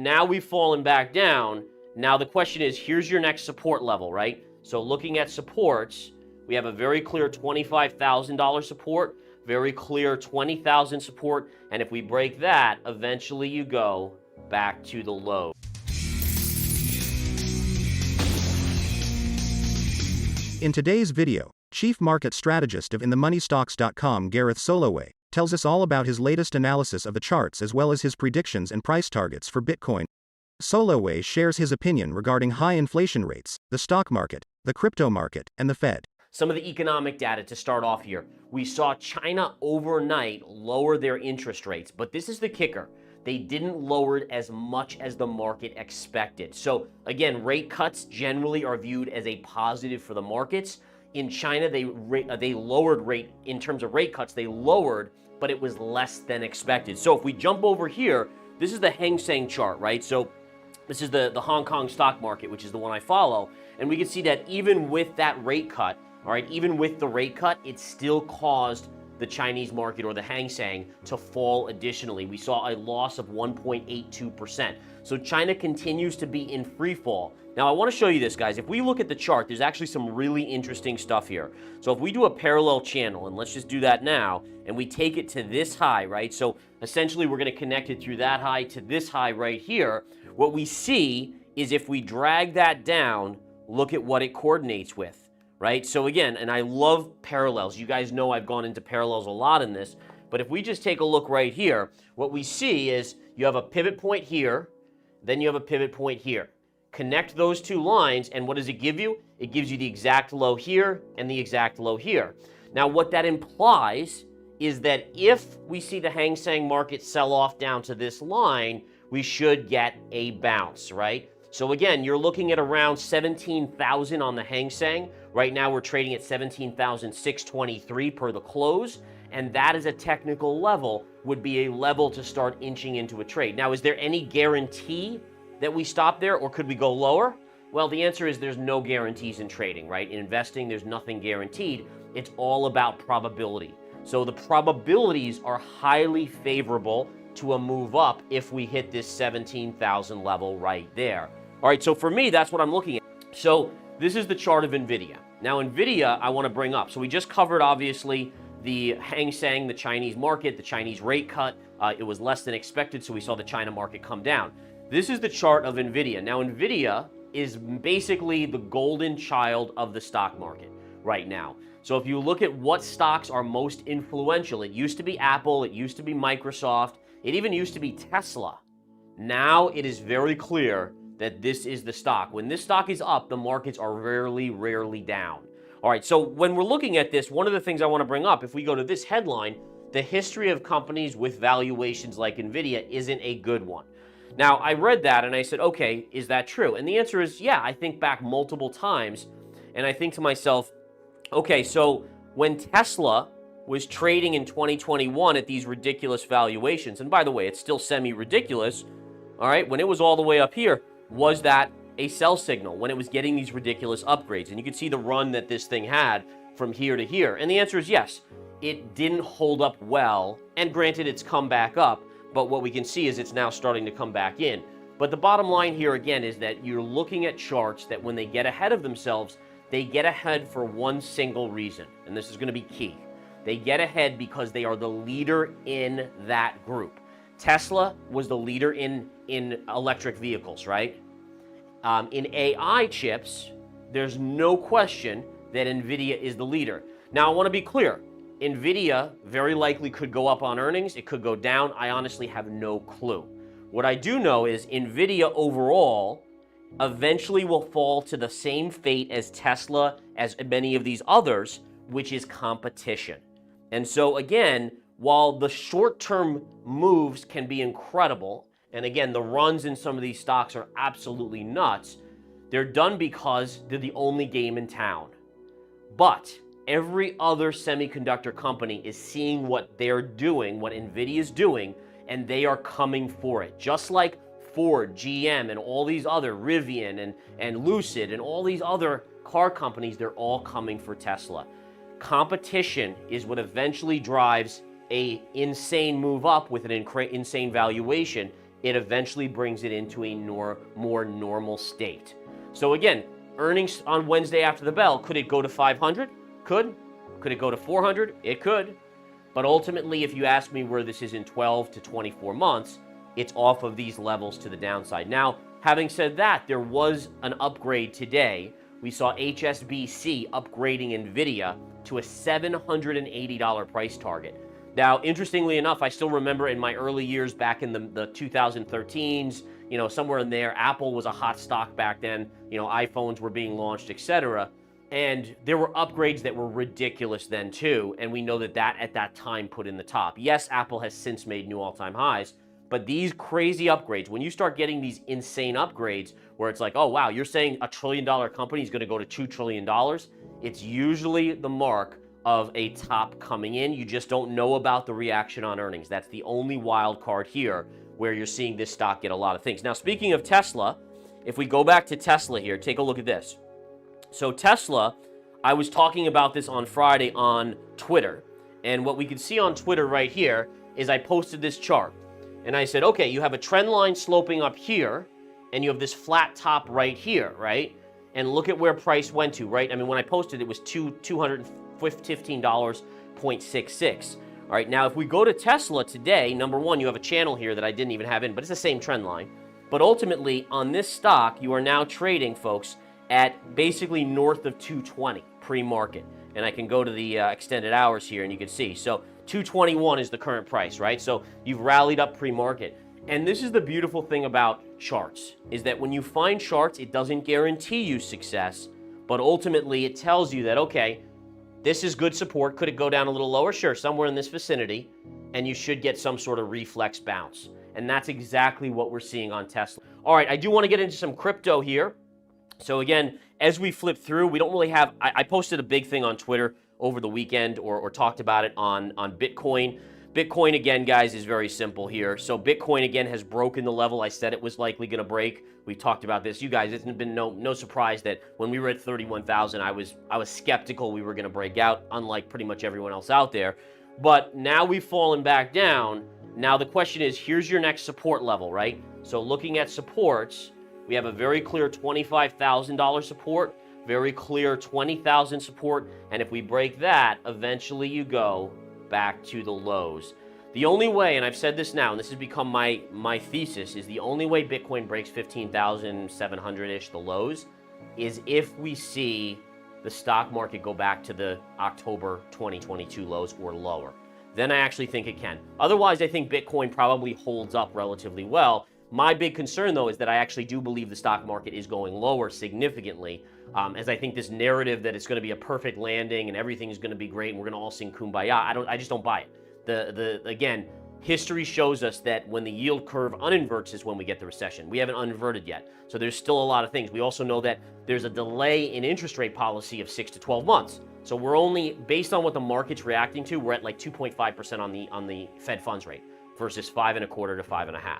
Now we've fallen back down. Now the question is, here's your next support level, right? So looking at supports, we have a very clear $25,000 support, very clear 20,000 support, and if we break that, eventually you go back to the low. In today's video, Chief Market Strategist of InTheMoneyStocks.com Gareth Soloway tells us all about his latest analysis of the charts as well as his predictions and price targets for Bitcoin. Soloway shares his opinion regarding high inflation rates, the stock market, the crypto market, and the Fed. Some of the economic data to start off here. We saw China overnight lower their interest rates, but this is the kicker. They didn't lower it as much as the market expected. So again, rate cuts generally are viewed as a positive for the markets. In China, they lowered rate, in terms of rate cuts, they lowered, but it was less than expected. So if we jump over here, this is the Hang Seng chart, right? So this is the Hong Kong stock market, which is the one I follow. And we can see that even with that rate cut, all right, even with the rate cut, it still caused the Chinese market or the Hang Seng to fall additionally. We saw a loss of 1.82%. So China continues to be in free fall. Now I want to show you this, guys. If we look at the chart, there's actually some really interesting stuff here. So if we do a parallel channel, and let's just do that now, and we take it to this high, right? So essentially we're going to connect it through that high to this high right here. What we see is if we drag that down, look at what it coordinates with. Right? So again, and I love parallels. You guys know I've gone into parallels a lot in this, but if we just take a look right here, what we see is you have a pivot point here, then you have a pivot point here. Connect those two lines, and what does it give you? It gives you the exact low here and the exact low here. Now, what that implies is that if we see the Hang Seng market sell off down to this line, we should get a bounce, right? So again, you're looking at around 17,000 on the Hang Seng. Right now we're trading at 17,623 per the close, and that is a technical level, would be a level to start inching into a trade. Now, is there any guarantee that we stop there, or could we go lower? Well, the answer is there's no guarantees in trading, right? In investing, there's nothing guaranteed. It's all about probability. So the probabilities are highly favorable to a move up if we hit this 17,000 level right there. All right, so for me, that's what I'm looking at. So this is the chart of Nvidia. Now, Nvidia, I want to bring up. So we just covered, obviously, the Hang Seng, the Chinese market, the Chinese rate cut. It was less than expected, so we saw the China market come down. This is the chart of Nvidia. Now, Nvidia is basically the golden child of the stock market right now. So if you look at what stocks are most influential, it used to be Apple, it used to be Microsoft, it even used to be Tesla. Now it is very clear that this is the stock. When this stock is up, the markets are rarely down. All right, so when we're looking at this, one of the things I want to bring up, if we go to this headline, the history of companies with valuations like Nvidia isn't a good one. Now, I read that and I said, okay, is that true? And the answer is, yeah, I think back multiple times, and I think to myself, okay, so when Tesla was trading in 2021 at these ridiculous valuations, and by the way, it's still semi-ridiculous, all right, when it was all the way up here, was that a sell signal when it was getting these ridiculous upgrades? And you can see the run that this thing had from here to here. And the answer is yes, it didn't hold up well, and granted, it's come back up, but what we can see is it's now starting to come back in. But the bottom line here again is that you're looking at charts that when they get ahead of themselves, they get ahead for one single reason, and this is going to be key. They get ahead because they are the leader in that group. Tesla was the leader in electric vehicles, right? In AI chips, there's no question that Nvidia is the leader. Now, I want to be clear. Nvidia very likely could go up on earnings. It could go down. I honestly have no clue. What I do know is Nvidia overall eventually will fall to the same fate as Tesla, as many of these others, which is competition. And so again, while the short-term moves can be incredible, and again, the runs in some of these stocks are absolutely nuts, they're done because they're the only game in town. But every other semiconductor company is seeing what they're doing, what Nvidia is doing, and they are coming for it. Just like Ford, GM, and all these other, Rivian and Lucid, and all these other car companies, they're all coming for Tesla. Competition is what eventually drives a insane move up with an insane valuation it eventually brings it into a more normal state. So again, earnings on Wednesday after the bell, could it go to 500? Could. Could it go to 400? It could. But ultimately, if you ask me where this is in 12 to 24 months, it's off of these levels to the downside. Now, having said that, there was an upgrade today. We saw HSBC upgrading Nvidia to a $780 price target. Now, interestingly enough, I still remember in my early years back in the 2013s, somewhere in there, Apple was a hot stock back then. iPhones were being launched, etc. And there were upgrades that were ridiculous then too, and we know that at that time put in the top. Yes, Apple has since made new all-time highs, but these crazy upgrades, when you start getting these insane upgrades where it's like, oh wow, you're saying a $1 trillion company is going to go to $2 trillion, it's usually the mark of a top coming in. You just don't know about the reaction on earnings. That's the only wild card here where you're seeing this stock get a lot of things. Now, speaking of Tesla, if we go back to Tesla here, take a look at this. So Tesla, I was talking about this on Friday on Twitter, and what we can see on Twitter right here is I posted this chart, and I said, okay, you have a trend line sloping up here, and you have this flat top right here, right? And look at where price went to, right? I mean, when I posted, it was $215.66. All right, now if we go to Tesla today, number one, you have a channel here that I didn't even have in, but it's the same trend line. But ultimately, on this stock, you are now trading, folks, at basically north of 220 pre-market. And I can go to the extended hours here and you can see. So 221 is the current price, right? So you've rallied up pre-market. And this is the beautiful thing about charts, is that when you find charts, it doesn't guarantee you success, but ultimately it tells you that, okay, this is good support. Could it go down a little lower? Sure, somewhere in this vicinity, and you should get some sort of reflex bounce. And that's exactly what we're seeing on Tesla. All right, I do want to get into some crypto here. So again, as we flip through, we don't really have, I posted a big thing on Twitter over the weekend or talked about it on Bitcoin. Bitcoin, again, guys, is very simple here. So Bitcoin, again, has broken the level I said it was likely going to break. We talked about this. You guys, it's been no surprise that when we were at 31,000, I was skeptical we were going to break out, unlike pretty much everyone else out there. But now we've fallen back down. Now the question is, here's your next support level, right? So looking at supports, we have a very clear $25,000 support, very clear 20,000 support, and if we break that, eventually you go back to the lows. The only way, and I've said this now, and this has become my thesis, is the only way Bitcoin breaks 15,700-ish, the lows, is if we see the stock market go back to the October 2022 lows or lower. Then I actually think it can. Otherwise, I think Bitcoin probably holds up relatively well. My big concern, though, is that I actually do believe the stock market is going lower significantly, as I think this narrative that it's going to be a perfect landing and everything is going to be great and we're going to all sing kumbaya, I just don't buy it. Again, history shows us that when the yield curve uninverts is when we get the recession. We haven't uninverted yet, so there's still a lot of things. We also know that there's a delay in interest rate policy of 6 to 12 months. So we're only, based on what the market's reacting to, we're at like 2.5% on the Fed funds rate versus 5.25 to 5.5.